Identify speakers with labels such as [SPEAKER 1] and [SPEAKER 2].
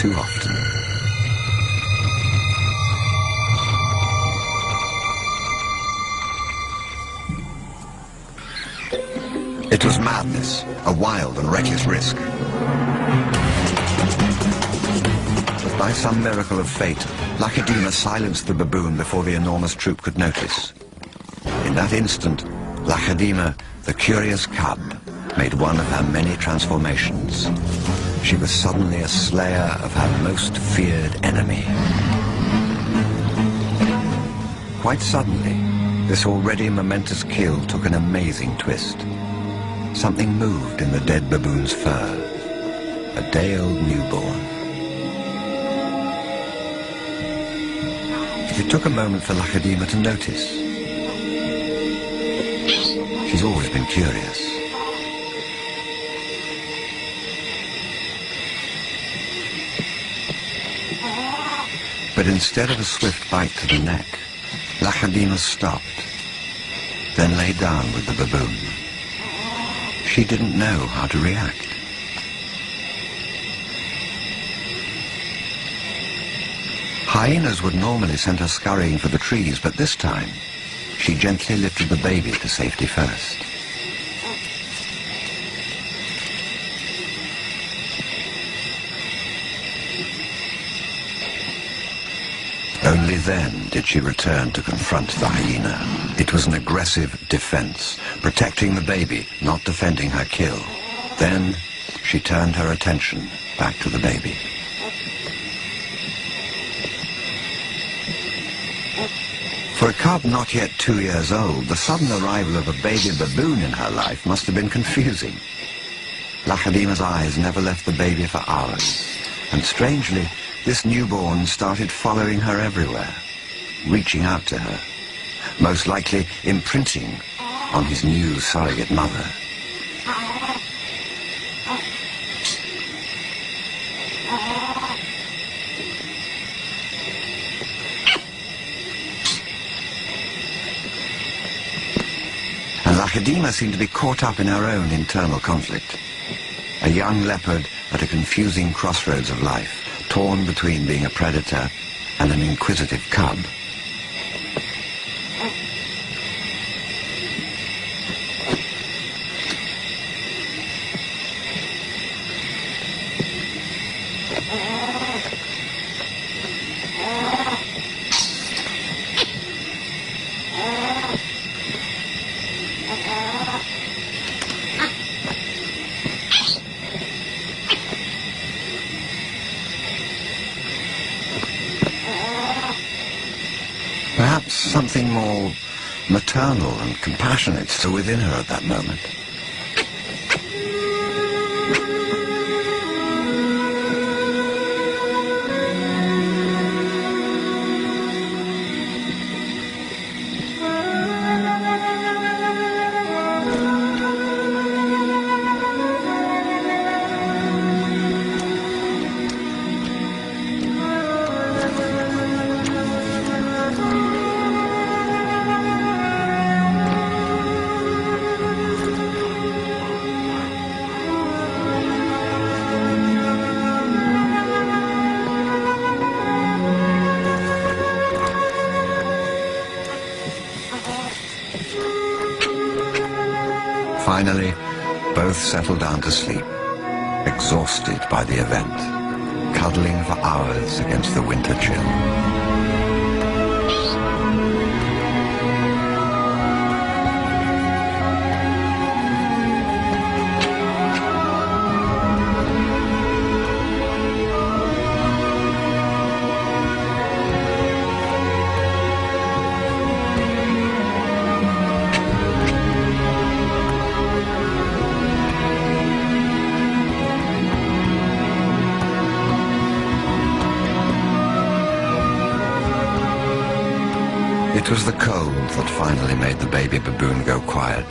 [SPEAKER 1] too often. It was madness, a wild and reckless risk. But by some miracle of fate, Lacedaemon silenced the baboon before the enormous troop could notice. In that instant, Lacedaemon, the curious cub, made one of her many transformations. She was suddenly a slayer of her most feared enemy. Quite suddenly, this already momentous kill took an amazing twist. Something moved in the dead baboon's fur. A day-old newborn. It took a moment for Lacedaemon to notice. She's always been curious. But instead of a swift bite to the neck, Lacedaemon stopped, then lay down with the baboon. She didn't know how to react. Hyenas would normally send her scurrying for the trees, but this time, she gently lifted the baby to safety first. Only then did she return to confront the hyena. It was an aggressive defense, protecting the baby, not defending her kill. Then she turned her attention back to the baby. For a cub not yet 2 years old, the sudden arrival of a baby baboon in her life must have been confusing. Lacedaemon's eyes never left the baby for hours, and strangely, this newborn started following her everywhere, reaching out to her, most likely imprinting on his new surrogate mother. And Lacedaemon seemed to be caught up in her own internal conflict. A young leopard at a confusing crossroads of life, torn between being a predator and an inquisitive cub. Perhaps something more maternal and compassionate still within her at that moment. Finally, both settled down to sleep, exhausted by the event, cuddling for hours against the winter chill. It was the cold that finally made the baby baboon go quiet.